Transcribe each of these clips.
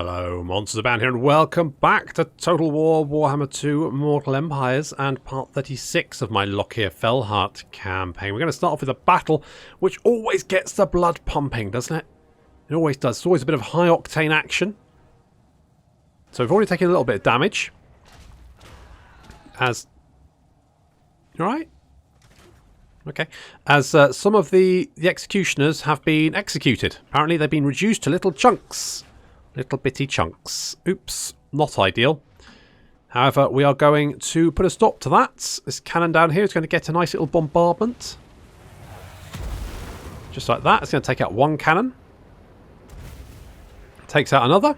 Hello, Monsters Abound here, and welcome back to Total War Warhammer 2 Mortal Empires and part 36 of my Lokhir Fellheart campaign. We're going to start off with a battle which always gets the blood pumping, doesn't it? It always does. It's always a bit of high-octane action. So we've already taken a little bit of damage. As... Alright? Okay. As some of the executioners have been executed. Apparently they've been reduced to little chunks. Little bitty chunks. Oops, not ideal. However, we are going to put a stop to that. This cannon down here is going to get a nice little bombardment. Just like that. It's going to take out one cannon. Takes out another.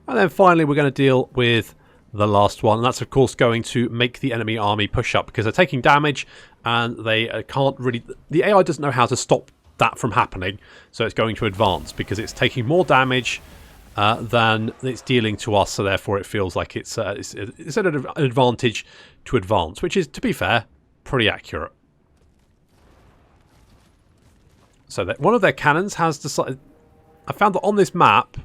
And then finally we're going to deal with the last one. And that's of course going to make the enemy army push up because they're taking damage and they can't really... The AI doesn't know how to stop that from happening. So it's going to advance because it's taking more damage than it's dealing to us, so therefore it feels like it's at an advantage to advance, which is, to be fair, pretty accurate. So that one of their cannons has decided... I found that on this map,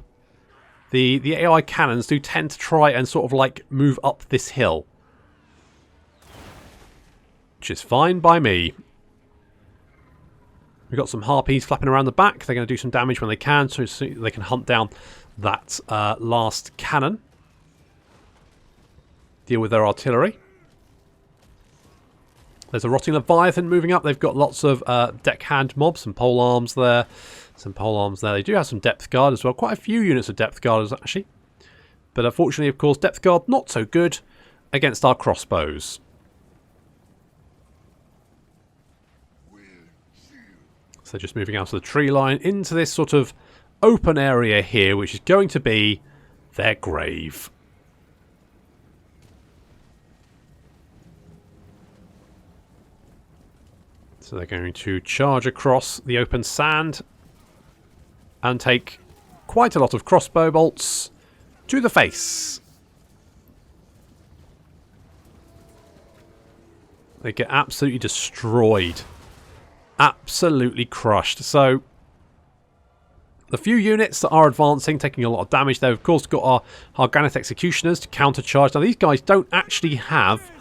the AI cannons do tend to try and sort of like move up this hill. Which is fine by me. We've got some harpies flapping around the back. They're going to do some damage when they can, so they can hunt down that last cannon. Deal with their artillery. There's a rotting Leviathan moving up. They've got lots of deckhand mobs, some pole arms there. Some pole arms there. They do have some depth guard as well. Quite a few units of depth guarders actually. But unfortunately, of course, depth guard not so good against our crossbows. So just moving out of the tree line into this sort of open area here, which is going to be their grave. So they're going to charge across the open sand and take quite a lot of crossbow bolts to the face. They get absolutely destroyed. Absolutely crushed. So the few units that are advancing, taking a lot of damage, they've of course got our Harganeth Executioners to countercharge. Now these guys don't actually have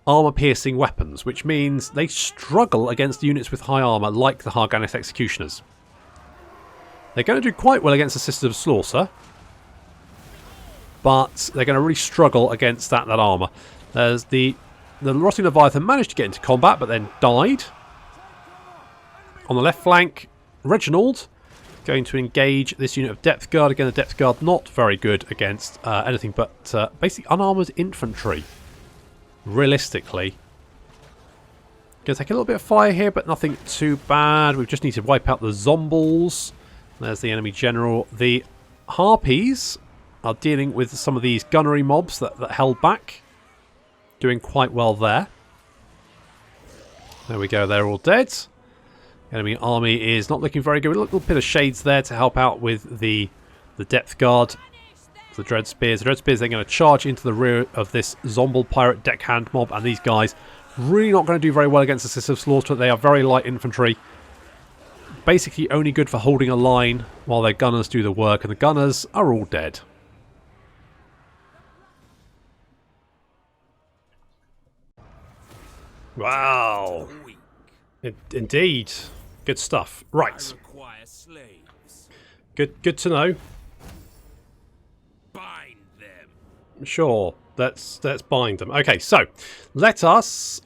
armor-piercing weapons, which means they struggle against units with high armor like the Harganeth Executioners. They're going to do quite well against the Sisters of Slaughter, but they're going to really struggle against that armor. There's the Rotting Leviathan managed to get into combat, but then died. On the left flank, Reginald going to engage this unit of depth guard. Again, the depth guard not very good against anything but basically unarmoured infantry. Realistically. Going to take a little bit of fire here, but nothing too bad. We just need to wipe out the zombles. There's the enemy general. The harpies are dealing with some of these gunnery mobs that held back. Doing quite well there. There we go, they're all dead. Enemy army is not looking very good. A little bit of shades there to help out with the depth guard. The Dread Spears. The Dread Spears, they're going to charge into the rear of this Zomble Pirate deckhand mob. And these guys really not going to do very well against the Sisters of Slaughter. They are very light infantry. Basically only good for holding a line while their gunners do the work. And the gunners are all dead. Wow. Indeed. Good stuff. Right. Good to know. Bind them. Sure. Let's bind them. Okay, so let us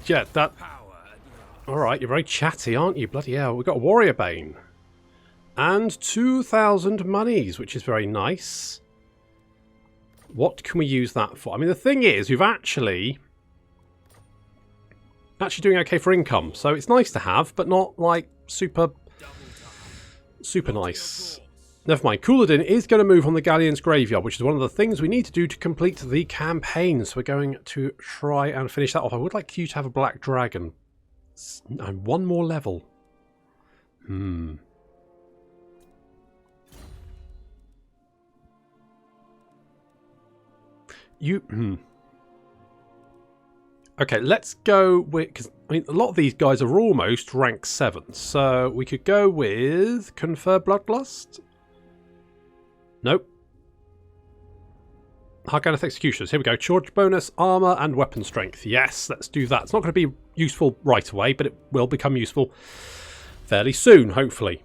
yeah, that alright, you're very chatty, aren't you? Bloody hell. We've got a Warrior Bane. And 2,000 monies, which is very nice. What can we use that for? I mean, the thing is, we've actually doing okay for income, so it's nice to have, but not like super nice. Never mind. Couladin is going to move on the Galleon's graveyard, which is one of the things we need to do to complete the campaign. So we're going to try and finish that off. I would like you to have a black dragon. And one more level. Okay, let's go with... Because, I mean, a lot of these guys are almost rank 7. So we could go with Confer Bloodlust. Nope. Harganeth Executioners. Here we go. Charge bonus, armor, and weapon strength. Yes, let's do that. It's not going to be useful right away, but it will become useful fairly soon, hopefully.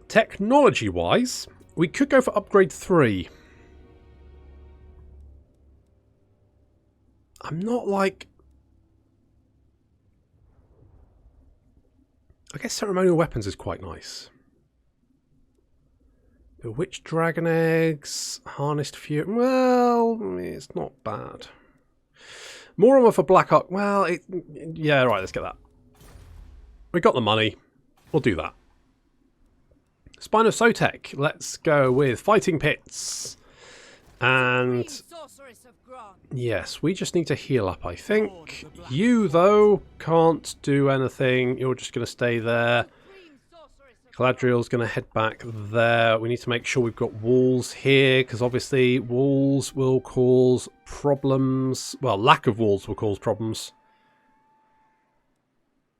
Technology-wise, we could go for upgrade 3. I'm not like... I guess ceremonial weapons is quite nice. Bewitched dragon eggs, harnessed fury. Well, it's not bad. More armor for Black Ark. Well, yeah, right, let's get that. We got the money. We'll do that. Spine of Sotek. Let's go with Fighting Pits. And yes, we just need to heal up, I think. You, though, can't do anything. You're just going to stay there. Galadriel's going to head back there. We need to make sure we've got walls here, because obviously walls will cause problems. Well, lack of walls will cause problems.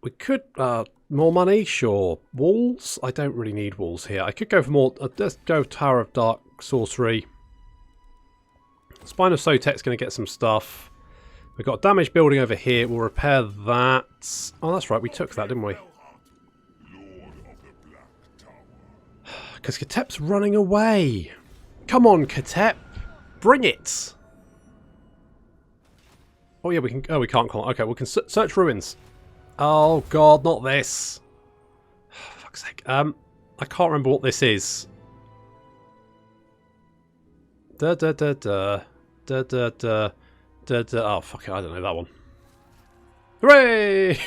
We could... more money? Sure. Walls? I don't really need walls here. I could go for more... let's go Tower of Dark Sorcery. Spine of Sotek's going to get some stuff. We've got a damaged building over here. We'll repair that. Oh, that's right. We took that, didn't we? Because Khatep's running away. Come on, Khatep. Bring it. Oh, yeah, we can... oh, we can't call it. Okay, we can search ruins. Oh, God, not this. Oh, fuck's sake. I can't remember what this is. Da da da da. Da da da. Da da. Oh, fuck it, I don't know that one. Hooray!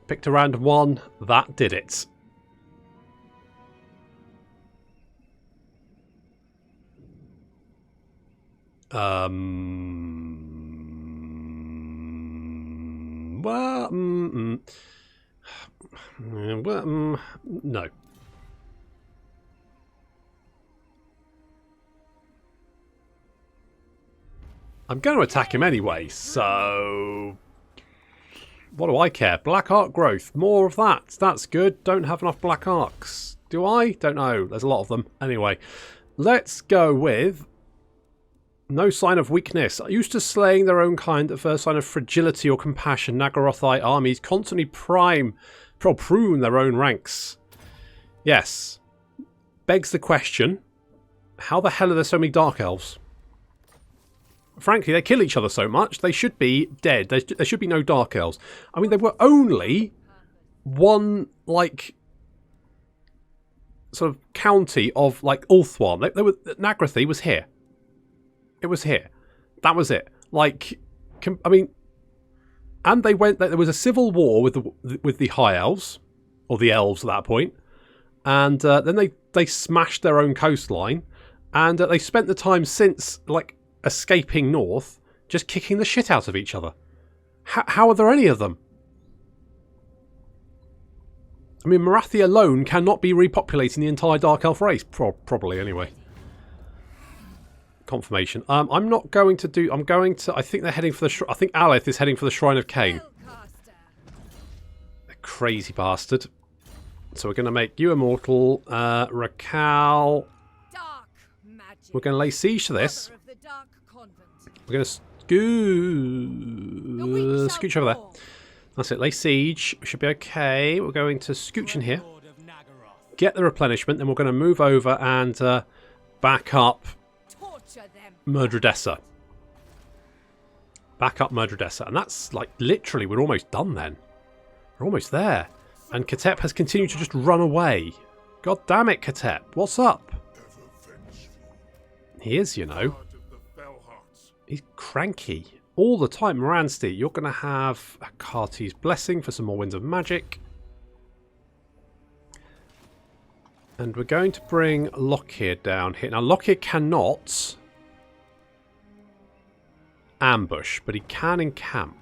Picked a random one. That did it. Well, no. I'm going to attack him anyway, so... what do I care? Black Ark growth. More of that. That's good. Don't have enough Black Arks. Do I? Don't know. There's a lot of them. Anyway, let's go with... no sign of weakness. Used to slaying their own kind, the first sign of fragility or compassion. Nagarothite armies constantly prune their own ranks. Yes. Begs the question, how the hell are there so many Dark Elves? Frankly, they kill each other so much, they should be dead. There should be no Dark Elves. I mean, there were only one, like, sort of county of, like, Ulthuan. Nagrathi was here. It was here. That was it. Like, I mean, and they went. There was a civil war with the High Elves, or the Elves at that point, and then they smashed their own coastline, and they spent the time since, like, escaping north, just kicking the shit out of each other. How are there any of them? I mean, Marathi alone cannot be repopulating the entire Dark Elf race, probably anyway. Confirmation. I'm not going to do... I'm going to... I think they're heading for the... I think Aleth is heading for the Shrine of Cain. A crazy bastard. So we're going to make you immortal. Raquel. We're going to lay siege to this. We're going to scooch over there. That's it. Lay siege. We should be okay. We're going to scooch in here. Get the replenishment. Then we're going to move over and back up Murdredessa. Back up Murdredessa. And that's like literally, we're almost done then. We're almost there. And Khatep has continued to just run away. God damn it, Khatep. What's up? He is, you know. He's cranky. All the time. Moransti, you're going to have a Karti's Blessing for some more Winds of Magic. And we're going to bring Lokhir down here. Now, Lokhir cannot ambush, but he can encamp.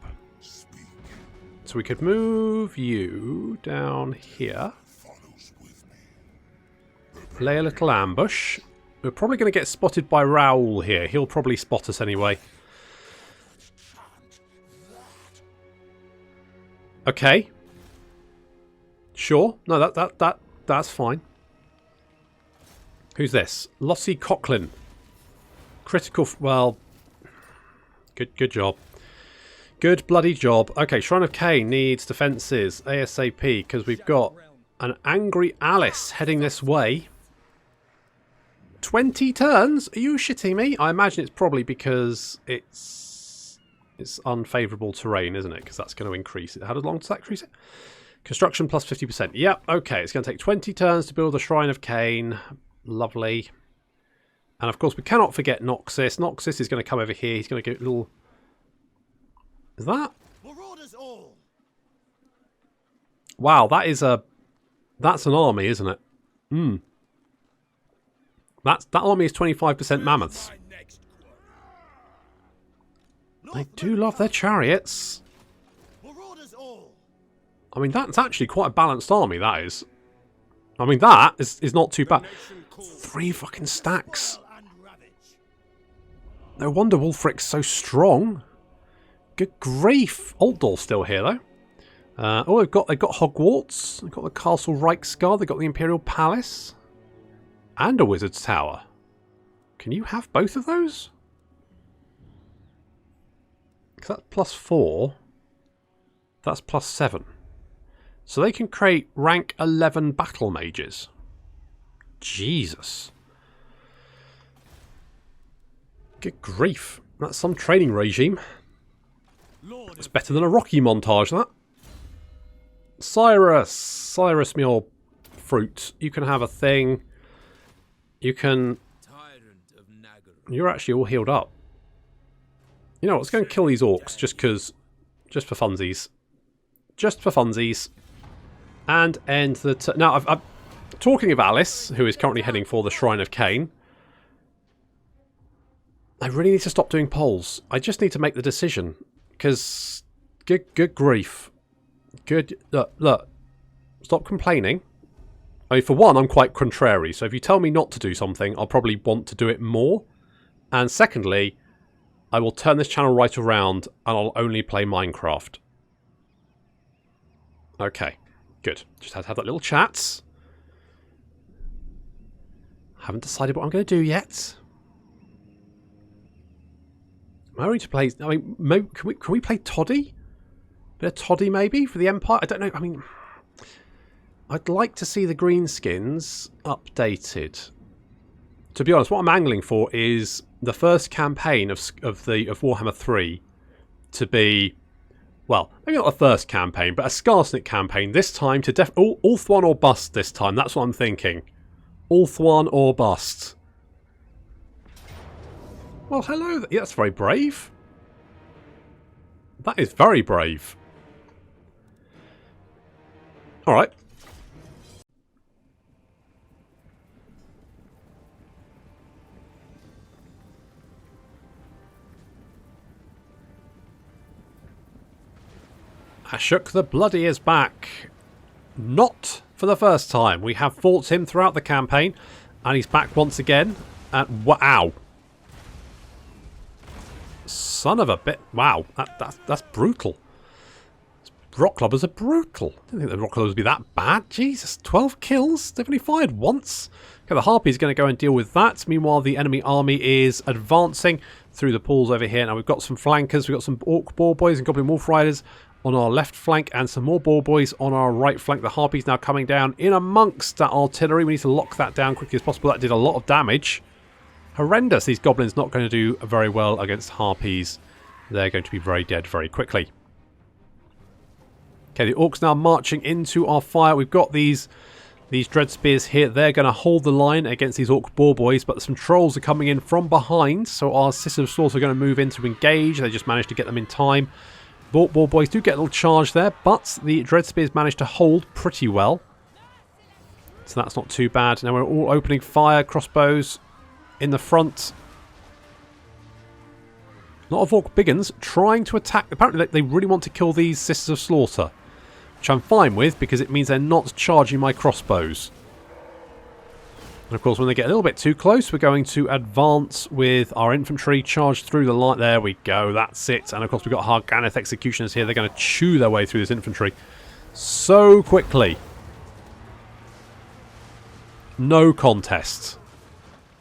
So we could move you down here. Lay a little ambush. We're probably going to get spotted by Raoul here. He'll probably spot us anyway. Okay. Sure. No, that's fine. Who's this? Lossie Coughlin. Critical... Well... Good job. Good bloody job. Okay, Shrine of Cain needs defences ASAP because we've got an angry Alice heading this way. 20 turns? Are you shitting me? I imagine it's probably because it's unfavourable terrain, isn't it? Because that's going to increase it. How long does that increase it? Construction plus 50%. Yep, okay. It's going to take 20 turns to build a Shrine of Cain. Lovely. And of course, we cannot forget Noxus. Noxus is going to come over here. He's going to get a little... Is that? Wow, that is a... That's an army, isn't it? Hmm. That army is 25% mammoths. They do love their chariots. I mean, that's actually quite a balanced army, that is. I mean, that is not too bad. 3 fucking stacks. No wonder Wulfric's so strong. Good grief. Altdorf's still here, though. Oh, they've got Hogwarts. They've got the Castle Reichsguard. They've got the Imperial Palace. And a Wizard's Tower. Can you have both of those? Because that's plus 4. That's plus 7. So they can create rank 11 battle mages. Jesus. Good grief. That's some training regime. It's better than a Rocky montage, that. Cyrus, me old fruit. You can have a thing. You can... You're actually all healed up. You know what, let's go and kill these orcs just for funsies. Just for funsies. And end the... Now, I'm talking of Alice, who is currently heading for the Shrine of Cain. I really need to stop doing polls. I just need to make the decision. Because, good grief. Look. Stop complaining. I mean, for one, I'm quite contrary. So if you tell me not to do something, I'll probably want to do it more. And secondly, I will turn this channel right around and I'll only play Minecraft. Okay, good. Just had to have that little chat. Haven't decided what I'm going to do yet. Am I ready to play... I mean, can we play Toddy? Bit of Toddy maybe for the Empire? I don't know. I mean, I'd like to see the greenskins updated. To be honest, what I'm angling for is the first campaign of Warhammer 3 to be, well, maybe not the first campaign, but a Skarsnik campaign. This time to Ulthuan or bust this time. That's what I'm thinking. Ulthuan or bust. Well, hello. Yeah, that's very brave. That is very brave. All right. Ashok the Bloody is back. Not for the first time. We have fought him throughout the campaign, and he's back once again. And wow. Son of a bit. Wow, that's brutal. Rock clubbers are brutal. I didn't think the rock clubbers would be that bad. Jesus, 12 kills? They've only fired once. Okay, the Harpy's going to go and deal with that. Meanwhile, the enemy army is advancing through the pools over here. Now, we've got some flankers. We've got some Orc Boar Boys and Goblin Wolf Riders on our left flank and some more Boar Boys on our right flank. The Harpy's now coming down in amongst that artillery. We need to lock that down quickly as possible. That did a lot of damage. Horrendous. These Goblins not going to do very well against Harpies. They're going to be very dead very quickly. Okay, the Orcs now marching into our fire. We've got these Dread Spears here. They're going to hold the line against these Orc Boar Boys, but some Trolls are coming in from behind, so our Sisters of Slaughter are going to move in to engage. They just managed to get them in time. Boar Boys do get a little charge there, but the Dread Spears managed to hold pretty well. So that's not too bad. Now we're all opening fire. Crossbows in the front. A lot of Orc Biggins trying to attack. Apparently they really want to kill these Sisters of Slaughter, which I'm fine with because it means they're not charging my crossbows. And of course, when they get a little bit too close, we're going to advance with our infantry, charge through the line. There we go, that's it. And of course, we've got Harganeth Executioners here. They're going to chew their way through this infantry so quickly. No contest.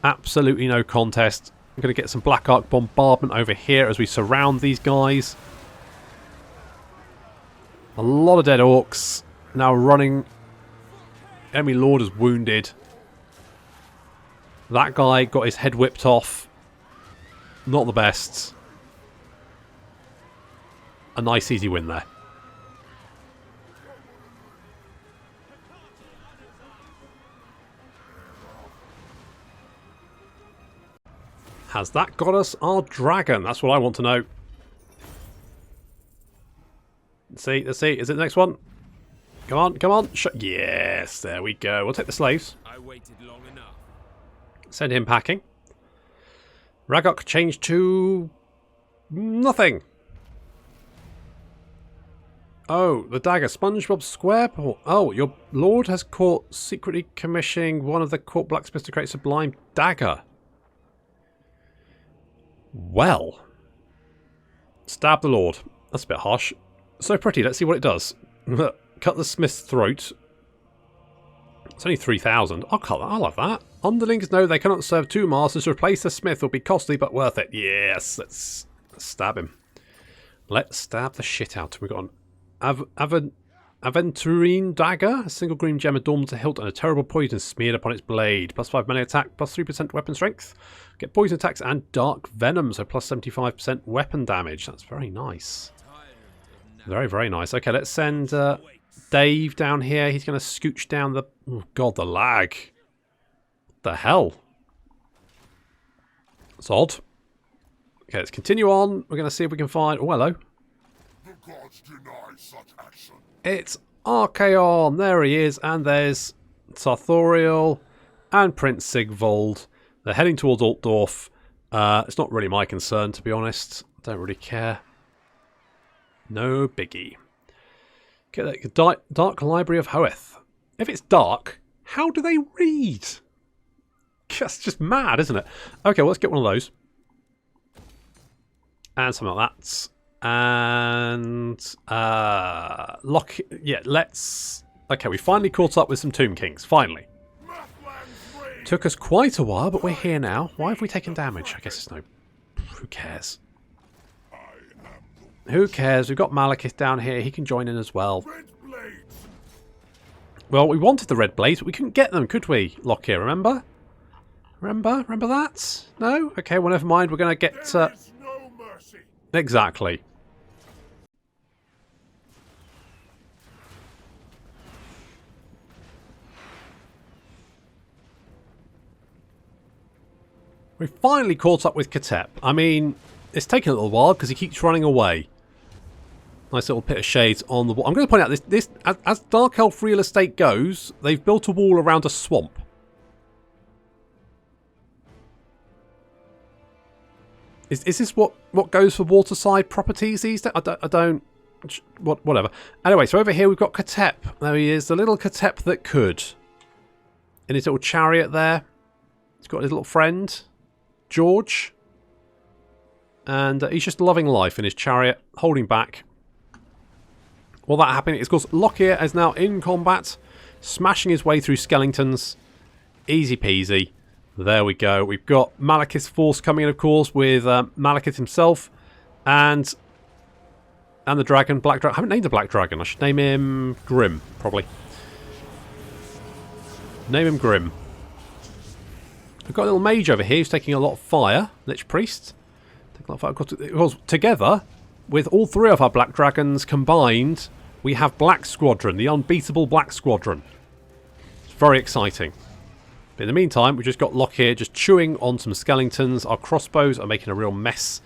Absolutely no contest. I'm going to get some Black Arc bombardment over here as we surround these guys. A lot of dead orcs now running. Enemy Lord is wounded. That guy got his head whipped off. Not the best. A nice easy win there. Has that got us our dragon? That's what I want to know. Let's see. Is it the next one? Come on, come on. Yes, there we go. We'll take the slaves. I waited long enough. Send him packing. Ragok changed to nothing. Oh, the dagger. SpongeBob SquarePants. Oh, your lord has caught secretly commissioning one of the court blacksmiths to create sublime dagger. Well. Stab the lord. That's a bit harsh. So pretty. Let's see what it does. Cut the smith's throat. It's only 3,000. I'll cut that. I love that. Underlings know they cannot serve two masters. To replace the smith will be costly but worth it. Yes, let's stab him. Let's stab the shit out. We've got an Aventurine dagger. A single green gem adorned with a hilt and a terrible poison smeared upon its blade. +5 melee attack, +3% weapon strength. Get poison attacks and dark venom, so +75% weapon damage. That's very nice. Very, very nice. Okay, let's send Dave down here. He's going to scooch down the... Oh, God, the lag. What the hell? It's odd. Okay, let's continue on. We're going to see if we can find... Oh, hello. The gods deny such action. It's Archaon. There he is. And there's Sarthoriel and Prince Sigvald. They're heading towards Altdorf. It's not really my concern, to be honest. Don't really care. No biggie. Okay, the Dark Library of Hoeth. If it's dark, how do they read? That's just mad, isn't it? Okay, well, let's get one of those. And something like that. And yeah, let's... Okay, we finally caught up with some Tomb Kings. Finally. Took us quite a while, but we're here now. Why have we taken damage? I guess it's no... Who cares? Who cares? We've got Malekith down here. He can join in as well. Well, we wanted the red blades, but we couldn't get them, could we? Lokhir, remember? Remember that? No? Okay, well, never mind. We're going to get... No mercy. Exactly. We finally caught up with Khatep. I mean, it's taken a little while because he keeps running away. Nice little pit of shades on the wall. I'm going to point out this as Dark Elf real estate goes, they've built a wall around a swamp. Is this what goes for waterside properties these days? I don't whatever. Anyway, so over here we've got Khatep. There he is, the little Khatep that could. In his little chariot there. He's got his little friend, George. And he's just loving life in his chariot, holding back. While that happening, of course, Lokhir is now in combat, smashing his way through skeletons. Easy peasy. There we go. We've got Malekith's force coming in, of course, with Malekith himself and the dragon, Black Dragon. I haven't named the Black Dragon. I should name him Grim, probably. Name him Grim. We've got a little mage over here who's taking a lot of fire. Lich Priest. Taking a lot of fire. Of course, together, with all three of our Black Dragons combined, we have Black Squadron, the unbeatable Black Squadron. It's very exciting. But in the meantime, we've just got Lokhir just chewing on some skeletons. Our crossbows are making a real mess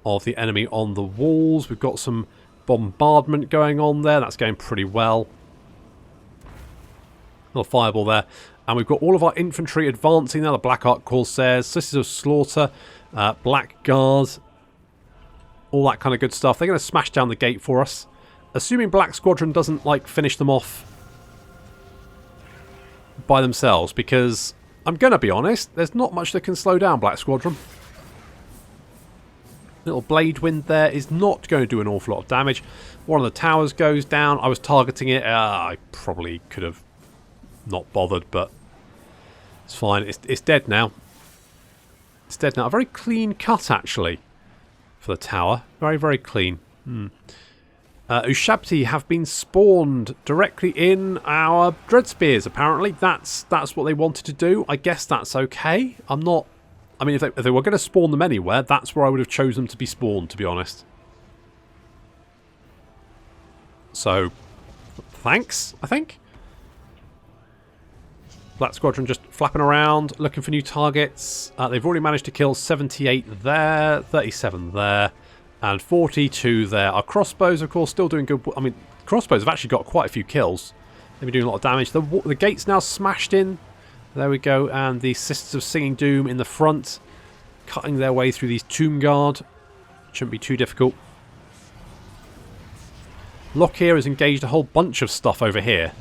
of the enemy on the walls. We've got some bombardment going on there. That's going pretty well. Little fireball there. And we've got all of our infantry advancing now. The Black Ark Corsairs, Sisters of Slaughter, Black Guard, all that kind of good stuff. They're going to smash down the gate for us. Assuming Black Squadron doesn't, like, finish them off by themselves, because I'm going to be honest, there's not much that can slow down Black Squadron. Little blade wind there is not going to do an awful lot of damage. One of the towers goes down. I was targeting it. I probably could have not bothered, but It's fine. It's dead now. It's dead now. A very clean cut, actually, for the tower. Very, very clean. Ushabti have been spawned directly in our Dread Spears, apparently. That's what they wanted to do. I guess that's okay. I'm not... I mean, if they were going to spawn them anywhere, that's where I would have chosen them to be spawned, to be honest. So, thanks, I think. Black Squadron just flapping around, looking for new targets. They've already managed to kill 78 there, 37 there, and 42 there. Our crossbows, of course, still doing good. I mean, crossbows have actually got quite a few kills. They've been doing a lot of damage. The gate's now smashed in. There we go. And the Sisters of Singing Doom in the front, cutting their way through these Tomb Guard. Shouldn't be too difficult. Lokhir has engaged a whole bunch of stuff over here.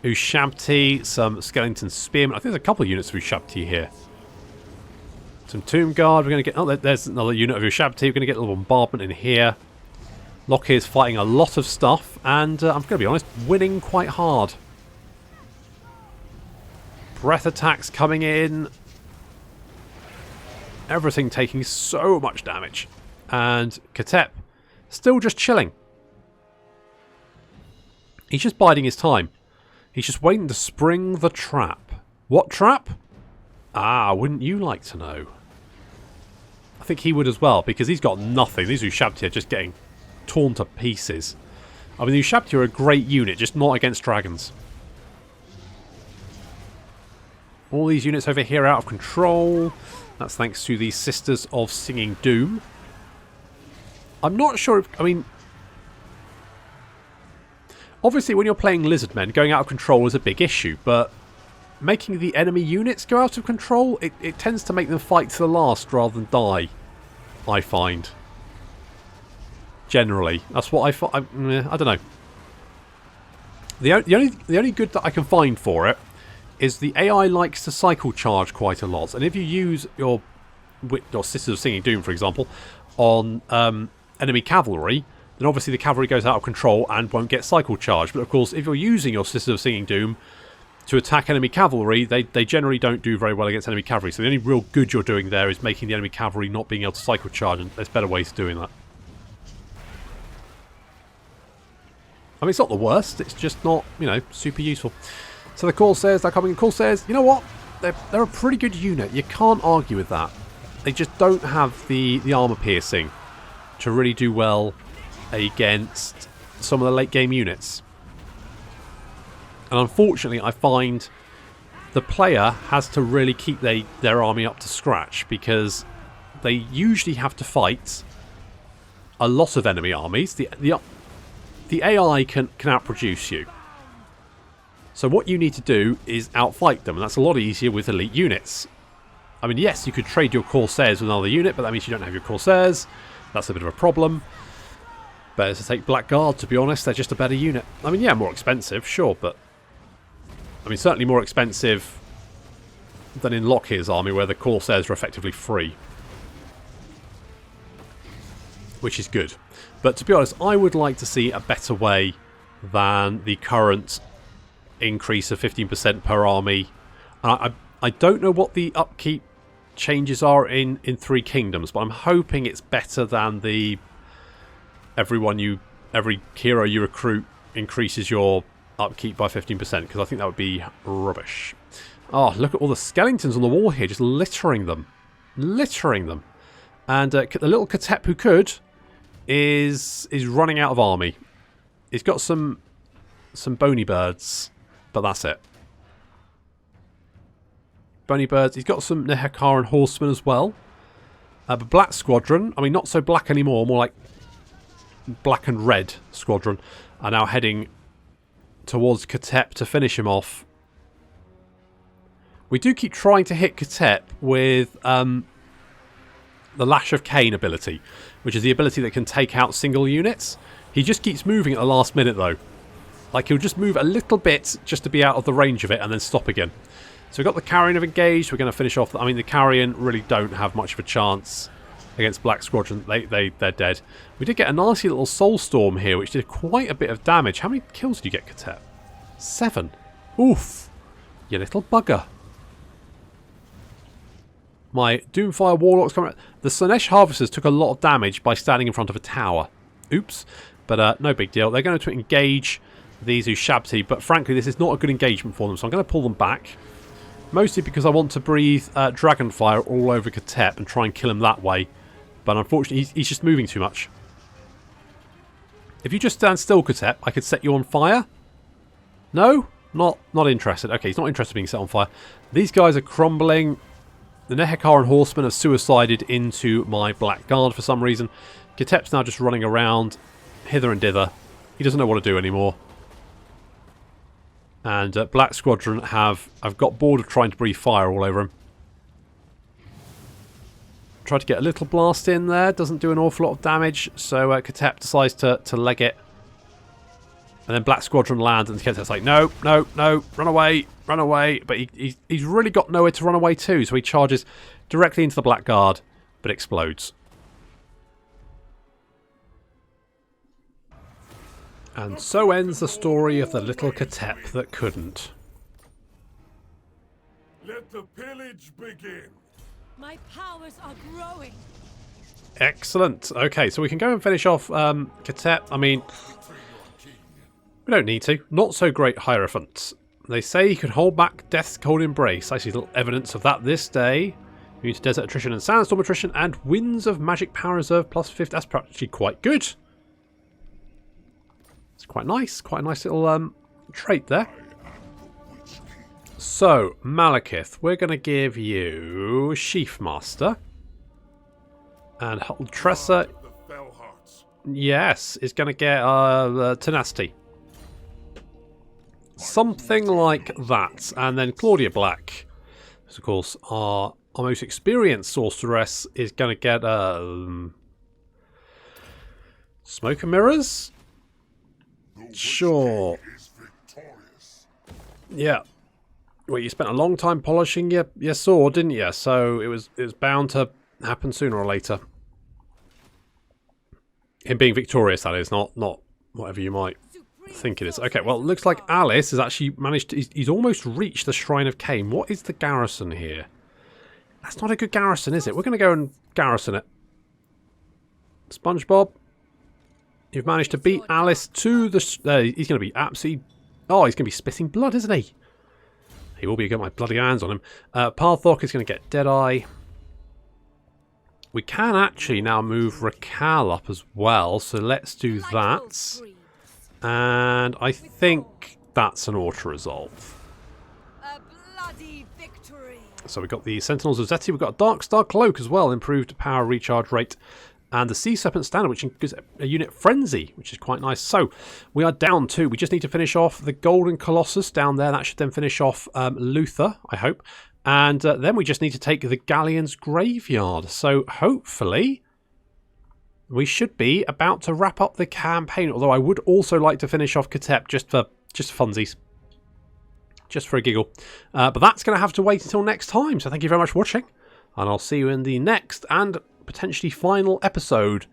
Ushabti, some Skeleton Spearmen. I think there's a couple of units of Ushabti here. Some Tomb Guard. We're going to get... Oh, there's another unit of Ushabti. We're going to get a little bombardment in here. Lokhir's fighting a lot of stuff. And I'm going to be honest, winning quite hard. Breath attacks coming in. Everything taking so much damage. And Khatep still just chilling. He's just biding his time. He's just waiting to spring the trap. What trap? Ah, wouldn't you like to know? I think he would as well, because he's got nothing. These Ushabti are just getting torn to pieces. I mean, the Ushabti are a great unit, just not against dragons. All these units over here are out of control. That's thanks to the Sisters of Singing Doom. I'm not sure if... I mean... Obviously, when you're playing Lizardmen, going out of control is a big issue, but making the enemy units go out of control, it tends to make them fight to the last rather than die, I find. Generally. That's what I don't know. The only good that I can find for it is the AI likes to cycle charge quite a lot, and if you use your Sisters of Singing Doom, for example, on enemy cavalry, then obviously the cavalry goes out of control and won't get cycle charge. But of course, if you're using your Sisters of Singing Doom to attack enemy cavalry, they generally don't do very well against enemy cavalry. So the only real good you're doing there is making the enemy cavalry not being able to cycle charge, and there's better ways of doing that. I mean, it's not the worst, it's just not, you know, super useful. So the Corsairs, they're coming in. Corsairs, you know what? They're a pretty good unit. You can't argue with that. They just don't have the armor piercing to really do well against some of the late game units. And unfortunately, I find the player has to really keep their army up to scratch, because they usually have to fight a lot of enemy armies. The AI can outproduce you. So what you need to do is outfight them, and that's a lot easier with elite units. I mean, yes, you could trade your Corsairs with another unit, but that means you don't have your Corsairs. That's a bit of a problem. Better to take Blackguard, to be honest. They're just a better unit. I mean, yeah, more expensive, sure, but... I mean, certainly more expensive than in Lokhir's army, where the Corsairs are effectively free. Which is good. But to be honest, I would like to see a better way than the current increase of 15% per army. I don't know what the upkeep changes are in Three Kingdoms, but I'm hoping it's better than the... Every hero you recruit increases your upkeep by 15%, because I think that would be rubbish. Oh, look at all the skeletons on the wall here, just littering them. Littering them. And the little Khatep who could is running out of army. He's got some bony birds, but that's it. Bony birds. He's got some Necrachs and horsemen as well. But Black Squadron, I mean, not so black anymore, more like black and red squadron, are now heading towards Khatep to finish him off. We do keep trying to hit Khatep with the Lash of Cain ability, which is the ability that can take out single units. He just keeps moving at the last minute though. Like, he'll just move a little bit just to be out of the range of it and then stop again. So we've got the Carrion have engaged. We're going to finish off. I mean, the Carrion really don't have much of a chance against Black Squadron. They're dead. We did get a nasty little Soulstorm here, which did quite a bit of damage. How many kills did you get, Khatep? 7. Oof. You little bugger. My Doomfire Warlocks coming out. The Slanesh Harvesters took a lot of damage by standing in front of a tower. Oops. But no big deal. They're going to engage these Ushabti, but frankly this is not a good engagement for them, so I'm going to pull them back. Mostly because I want to breathe Dragonfire all over Khatep and try and kill him that way. But unfortunately he's just moving too much. If you just stand still, Khatep, I could set you on fire. No? Not interested. Okay, he's not interested in being set on fire. These guys are crumbling. The Nehekar Horsemen have suicided into my Black Guard for some reason. Khatep's now just running around hither and dither. He doesn't know what to do anymore. And Black Squadron have got bored of trying to breathe fire all over him. Tried to get a little blast in there. Doesn't do an awful lot of damage. So Khatep decides to leg it. And then Black Squadron lands and Khatep's like, no, no, no, run away, run away. But he's really got nowhere to run away to. So he charges directly into the Black Guard, but explodes. And so ends the story of the little Khatep that couldn't. Let the pillage begin. My powers are growing. Excellent. Okay, so we can go and finish off Khatep. I mean, we don't need to. Not so great Hierophants. They say he could hold back Death's Cold Embrace. I see little evidence of that this day. Immune to Desert Attrition and Sandstorm Attrition, and Winds of Magic Power Reserve plus 50. That's actually quite good. It's quite nice. Quite a nice little trait there. So, Malekith, we're going to give you Sheaf Master. And Tressa, yes, is going to get Tenacity. Something like that. And then Claudia Black, of course, our most experienced sorceress, is going to get Smoke and Mirrors? Sure. Yeah. Well, you spent a long time polishing your sword, didn't you? So it was bound to happen sooner or later. Him being victorious, that is, not whatever you might think it is. Okay, well, it looks like Alice has actually managed to... He's almost reached the Shrine of Cain. What is the garrison here? That's not a good garrison, is it? We're going to go and garrison it. SpongeBob, you've managed to beat Alice to the... he's going to be absolutely... Oh, he's going to be spitting blood, isn't he? He will be. Get my bloody hands on him. Parthok is going to get Deadeye. We can actually now move Rakal up as well, so let's do that. And I think that's an auto-resolve. A bloody victory. So we've got the Sentinels of Zeti, we've got a Dark Star Cloak as well, improved power recharge rate. And the Sea Serpent Standard, which gives a unit Frenzy, which is quite nice. So, we are down 2. We just need to finish off the Golden Colossus down there. That should then finish off Lothir, I hope. And then we just need to take the Galleon's Graveyard. So, hopefully, we should be about to wrap up the campaign. Although, I would also like to finish off Khatep just for funsies. Just for a giggle. But that's going to have to wait until next time. So, thank you very much for watching. And I'll see you in the next and... potentially final episode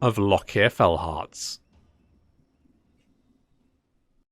of Lokhir Fellhearts.